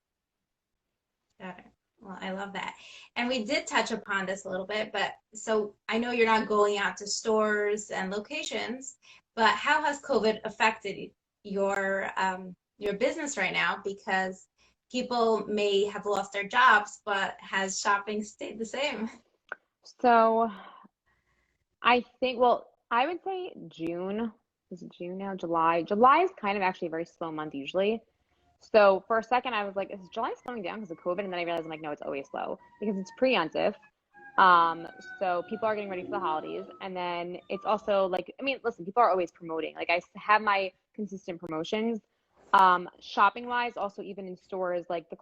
Got it. Well, I love that. And we did touch upon this a little bit, but so I know you're not going out to stores and locations, but how has COVID affected your business right now? Because people may have lost their jobs, but has shopping stayed the same? So I think, well, I would say June. Is it June now? July. July is kind of actually a very slow month usually. So for a second, I was like, is July slowing down because of COVID? And then I realized I'm like, no, it's always slow because it's preemptive. So people are getting ready for the holidays. And then it's also like, I mean, listen, people are always promoting. Like have my consistent promotions. Shopping wise, also even in stores, like the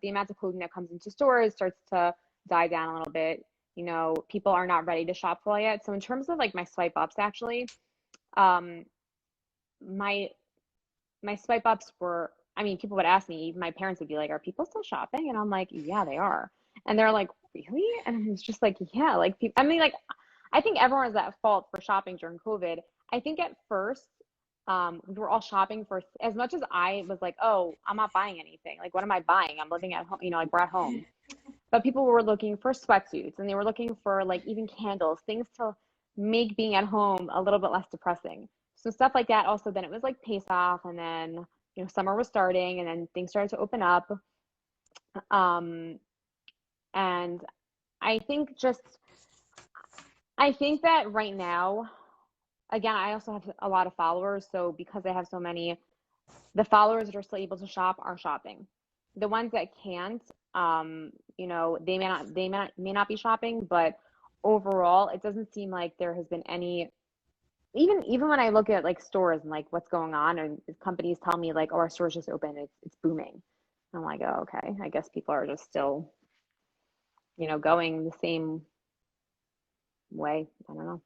amount of clothing that comes into stores starts to die down a little bit. People are not ready to shop full yet. So in terms of like my swipe ups, actually, um, my my swipe ups were, I mean, people would ask me, my parents would be like, are people still shopping? And I'm like, yeah, they are. And they're like, really? And I was just like, yeah, like people, I mean, like, I think everyone's at fault for shopping during COVID. I think at first, we were all shopping for, as much as I was like, oh, I'm not buying anything. Like, what am I buying? I'm living at home, like we're at home. But people were looking for sweatsuits and they were looking for like even candles, things to make being at home a little bit less depressing. So stuff like that. Also, then it was like pace off, and then summer was starting, and then things started to open up. Um, and I think just I think that right now, again, I also have a lot of followers, so because I have so many, the followers that are still able to shop are shopping. The ones that can't, they may not be shopping, but overall, it doesn't seem like there has been any. Even when I look at like stores and like what's going on, and companies tell me like, oh, our store's just open, it's booming. I'm like, oh, okay. I guess people are just still, going the same way. I don't know.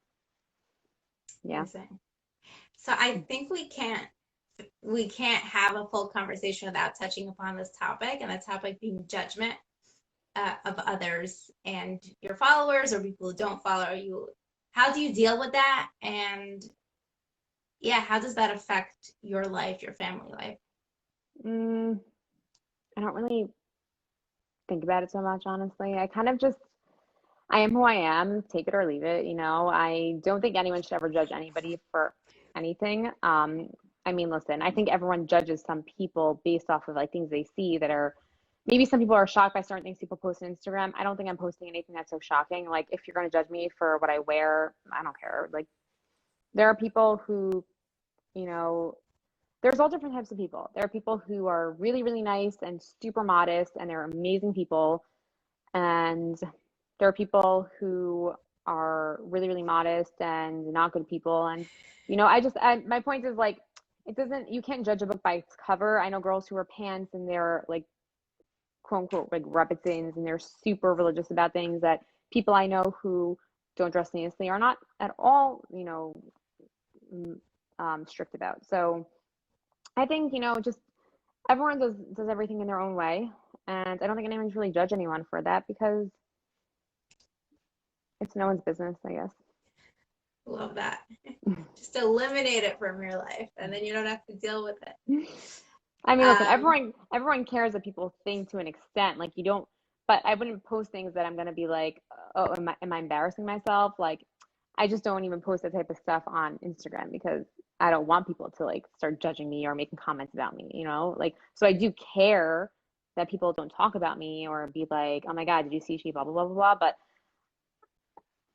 Yeah. Amazing. So I think we can't have a full conversation without touching upon this topic, and the topic being judgment of others and your followers or people who don't follow you. How do you deal with that? And yeah, how does that affect your life, your family life? Mm, I don't really. think about it so much, honestly. I kind of just, I am who I am, take it or leave it, you know. I don't think anyone should ever judge anybody for anything. I mean, listen, I think everyone judges some people based off of like things they see that are maybe some people are shocked by certain things people post on Instagram. I don't think I'm posting anything that's so shocking. Like if you're going to judge me for what I wear, I don't care. Like there are people who, you know, there's all different types of people. There are people who are really, really nice and super modest and they're amazing people. And there are people who are really, really modest and not good people. And, you know, my point is like, it doesn't, you can't judge a book by its cover. I know girls who wear pants and they're like, quote unquote, like Rebbitzins and they're super religious about things that people I know who don't dress nicely are not at all, you know, strict about. So I think, you know, just everyone does everything in their own way. And I don't think anyone's really judge anyone for that because it's no one's business, I guess. Love that. Just eliminate it from your life, and then you don't have to deal with it. I mean, listen, everyone cares what people think to an extent. Like you don't, but I wouldn't post things that I'm gonna be like, oh, am I embarrassing myself? Like, I just don't even post that type of stuff on Instagram because I don't want people to like start judging me or making comments about me, you know? Like, so I do care that people don't talk about me or be like, oh my God, did you see she blah blah blah blah blah. But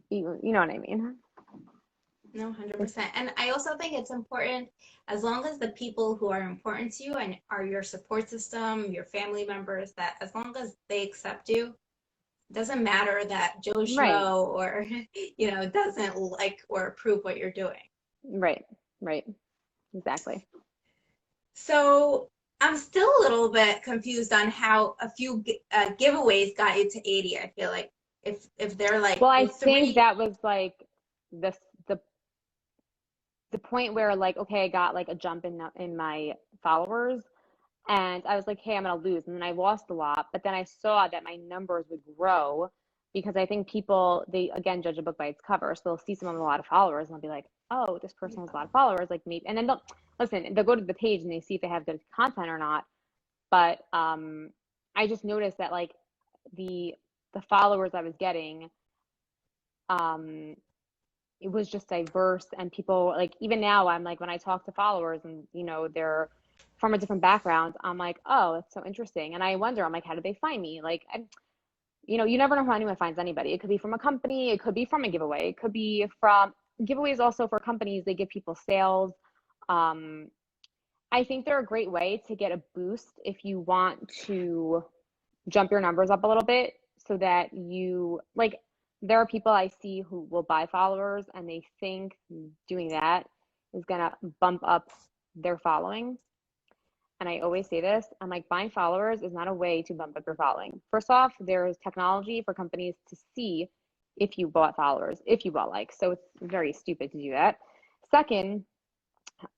you know what I mean? No, 100%. And I also think it's important, as long as the people who are important to you and are your support system, your family members, that as long as they accept you, it doesn't matter that Joe Right, Schmo or, doesn't like or approve what you're doing. right, right. Exactly. So I'm still a little bit confused on how a few giveaways got you to 80. I feel like if they're like, Well, I well, think three, that was like the the the point where like okay, I got like a jump in my followers and I was like, hey, I'm gonna lose. And then I lost a lot, but then I saw that my numbers would grow because I think people they again judge a book by its cover. So they'll see someone with a lot of followers and they'll be like, oh, this person has a lot of followers, like maybe and then they'll listen, they'll go to the page and they see if they have good content or not. But I just noticed that like the the followers I was getting um it was just diverse and people like even now I'm like when I talk to followers and you know they're from a different background I'm like oh that's so interesting and I wonder I'm like how did they find me like you know you never know how anyone finds anybody it could be from a company it could be from a giveaway it could be from giveaways also for companies they give people sales um I think they're a great way to get a boost if you want to jump your numbers up a little bit so that you like there are people I see who will buy followers and they think doing that is gonna bump up their following. And I always say this, I'm like buying followers is not a way to bump up your following. First off, there's technology for companies to see if you bought followers, if you bought likes. So it's very stupid to do that. Second,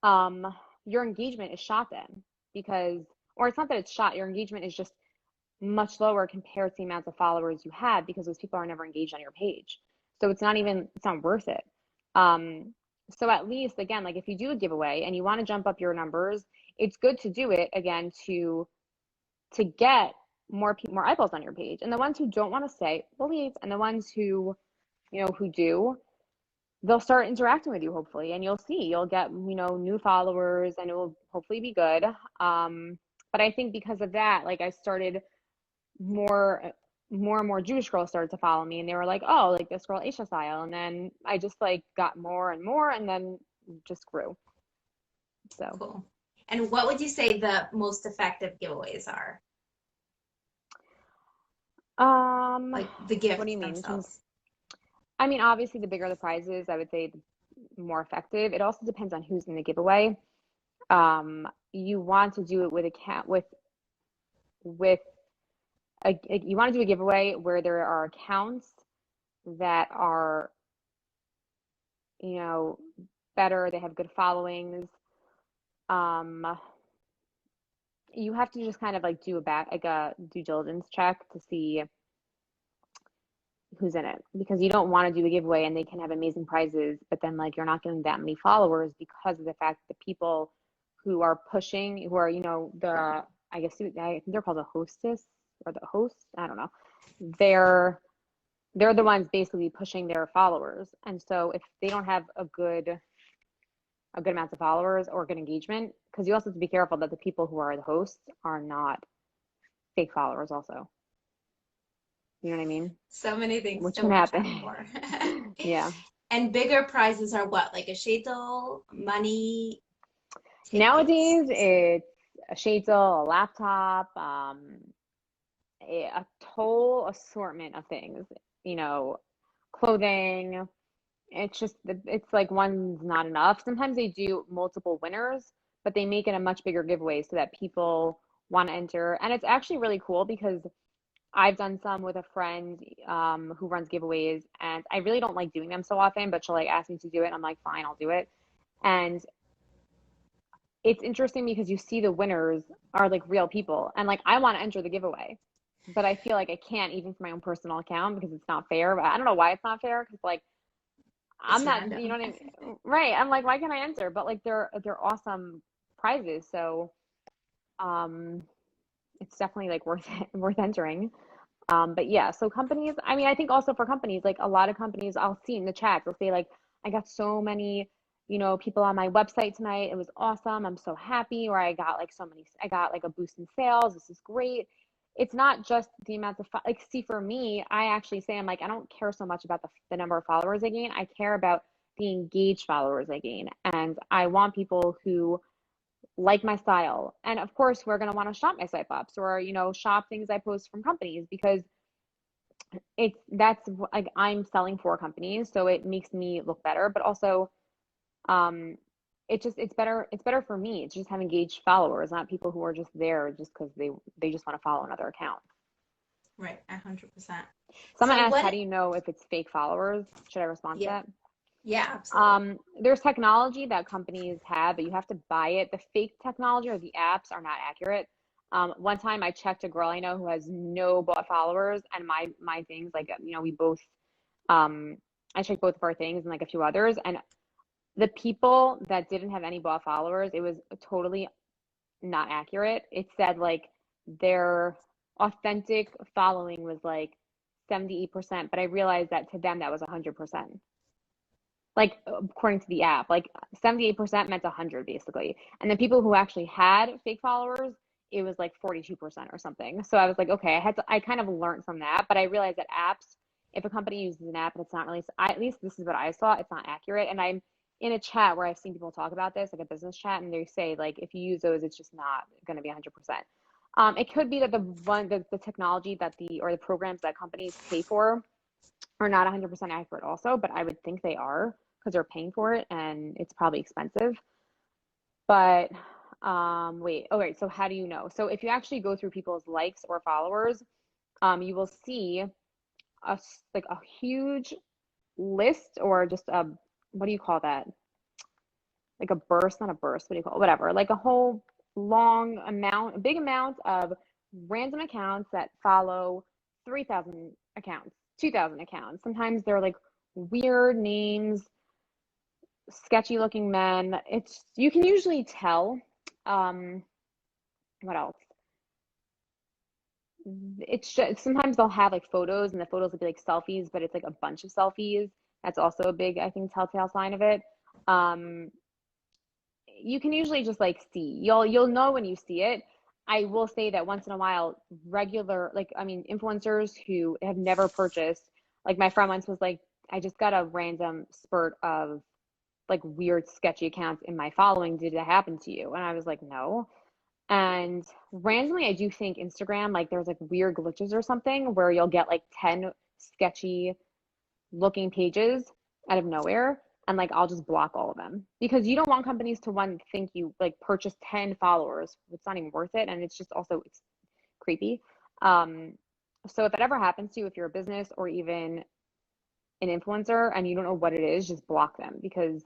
um, your engagement is shot then because, or it's not that it's shot, your engagement is just much lower compared to the amounts of followers you have because those people are never engaged on your page. So it's not worth it. Um, so at least again, like if you do a giveaway and you want to jump up your numbers, it's good to do it again to get more eyeballs on your page. And the ones who don't want to stay will leave, and the ones who who do, they'll start interacting with you hopefully, and you'll see you'll get new followers, and it will hopefully be good. But I think because of that, like I started more and more Jewish girls started to follow me and they were like, oh, like this girl Aisha style. And then I just like got more and more and then just grew. So, cool. And what would you say the most effective giveaways are? Like the what do gifts you mean? themselves. I mean, obviously the bigger the prizes, I would say the more effective. It also depends on who's in the giveaway. You want to do it with with you want to do a giveaway where there are accounts that are you know, better, they have good followings. Um, you have to just kind of like do a due diligence check to see who's in it because you don't want to do a giveaway and they can have amazing prizes, but then like you're not getting that many followers because of the fact that the people who are pushing, who are, the I guess I think they're called a hostess or the hosts, I don't know, they're the ones basically pushing their followers. And so if they don't have a good amount of followers or good engagement, because you also have to be careful that the people who are the hosts are not fake followers also. You know what I mean? So many things Which to can watch out happen. for. Yeah. And bigger prizes are what? Like a sheetal, money, tickets? Nowadays, it's a shadel, a laptop, a whole assortment of things, you know, clothing. It's just, it's like one's not enough. Sometimes they do multiple winners, but they make it a much bigger giveaway so that people want to enter. And it's actually really cool because I've done some with a friend who runs giveaways, and I really don't like doing them so often, but she'll like ask me to do it, and I'm like, fine, I'll do it. And it's interesting because you see the winners are like real people, and like I want to enter the giveaway, but I feel like I can't even for my own personal account because it's not fair. But I don't know why it's not fair because like It's I'm not, you know random. what I mean? Right. I'm like, why can't I enter? But like they're awesome prizes, so um it's definitely like worth it, worth entering. But yeah, so companies, I mean, I think also for companies, like a lot of companies I'll see in the chat, they'll say like, I got so many, people on my website tonight. It was awesome. I'm so happy. Or I got like a boost in sales. This is great. It's not just the amount of, like, see, for me, I actually say, I'm like, I don't care so much about the number of followers I gain. I care about the engaged followers I gain. And I want people who like my style. And of course, we're going to want to shop my swipe ups or, shop things I post from companies because that's like I'm selling for companies, so it makes me look better, but also um it's better for me to just have engaged followers, not people who are just there just because they just want to follow another account. Right, 100%. Someone So asked, how what? do you know if it's fake followers? Should I respond to Yeah, that? yeah, absolutely. There's technology that companies have, but you have to buy it. The fake technology or the apps are not accurate. One time I checked a girl I know who has no bot followers, and my things like we both um I checked both of our things and like a few others, and the people that didn't have any bot followers, it was totally not accurate. It said like their authentic following was like 78%, but I realized that to them that was 100%. Like according to the app, like 78% meant 100 basically. And then people who actually had fake followers, it was like 42% or something. So I was like, okay, I kind of learned from that, but I realized that apps, if a company uses an app and it's not really, at least this is what I saw, it's not accurate. And I'm in a chat where I've seen people talk about this, like a business chat, and they say like if you use those, it's just not going to be 100%. It could be that the technology that the programs that companies pay for are not 100% accurate also, but I would think they are because they're paying for it and it's probably expensive. But wait, okay, so how do you know? So if you actually go through people's likes or followers, you will see like a huge list or just a, what do you call that? Like a burst, not a burst, what do you call it? Whatever, like a whole long amount, a big amount of random accounts that follow 3,000 accounts, 2,000 accounts. Sometimes they're like weird names, sketchy looking men. It's, you can usually tell. Um, what else? It's just sometimes they'll have like photos and the photos will be like selfies, but it's like a bunch of selfies. That's also a big, I think, telltale sign of it. Um, you can usually just like see. You'll know when you see it. I will say that once in a while, regular, like, I mean, influencers who have never purchased, like my friend once was like, I just got a random spurt of like weird sketchy accounts in my following. Did it happen to you? And I was like, no. And randomly, I do think Instagram, like there's like weird glitches or something where you'll get like 10 sketchy looking pages out of nowhere. And like I'll just block all of them because you don't want companies to one think you like purchase 10 followers. It's not even worth it. And it's just also it's creepy. Um, so if it ever happens to you, if you're a business or even an influencer and you don't know what it is, just block them because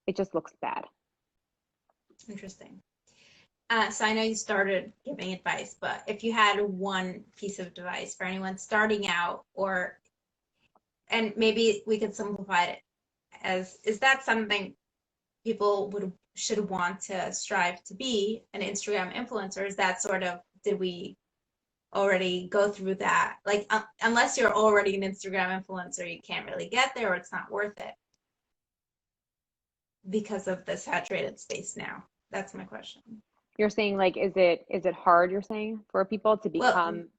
it just looks bad. Interesting. So I know you started giving advice, but if you had one piece of advice for anyone starting out, and maybe we could simplify it as, is that something people should want to strive to be an Instagram influencer? Is that sort of, did we already go through that. Like, unless you're already an Instagram influencer, you can't really get there, or it's not worth it because of the saturated space now. That's my question. You're saying like, is it hard, you're saying, for people to Well, become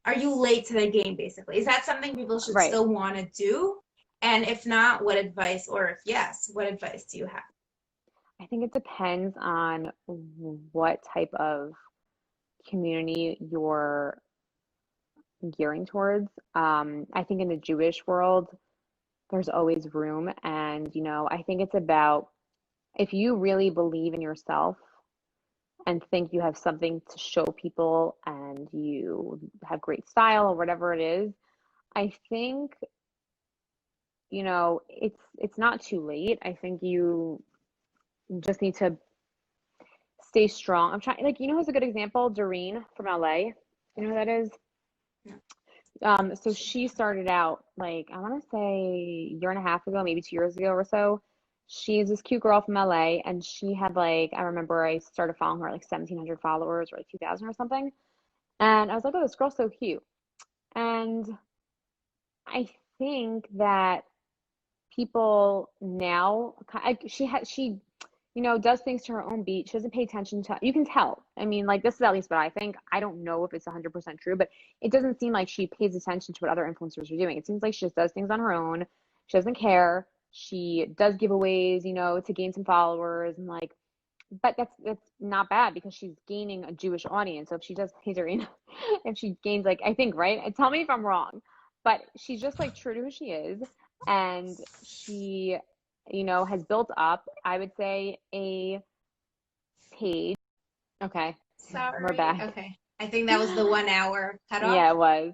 are you late to the game, basically? Is that something people should right? still want to do? And if not, what advice, or if yes, what advice do you have? I think it depends on what type of community you're gearing towards. I think in the Jewish world, there's always room. And, I think it's about if you really believe in yourself and think you have something to show people and you have great style or whatever it is, I think, it's not too late. I think you just need to stay strong. I'm trying, like, who's a good example? Doreen from LA. You know who that is? No. So she started out like I want to say a year and a half ago, maybe 2 years ago or so. She's this cute girl from LA, and she had like I remember I started following her like 1,700 followers or like 2,000 or something, and I was like, oh, this girl's so cute. And I think that people now, she does things to her own beat. She doesn't pay attention to, you can tell. I mean, like, this is at least what I think. I don't know if it's 100% true, but it doesn't seem like she pays attention to what other influencers are doing. It seems like she just does things on her own. She doesn't care. She does giveaways, to gain some followers and like, but that's not bad because she's gaining a Jewish audience. So if she does, hey, Doreen, if she gains like, I think, right? And tell me if I'm wrong, but she's just like true to who she is. And she, has built up, I would say, a page. Okay, we're Sorry. back. Okay. I think that was the 1 hour cutoff. Yeah, it was.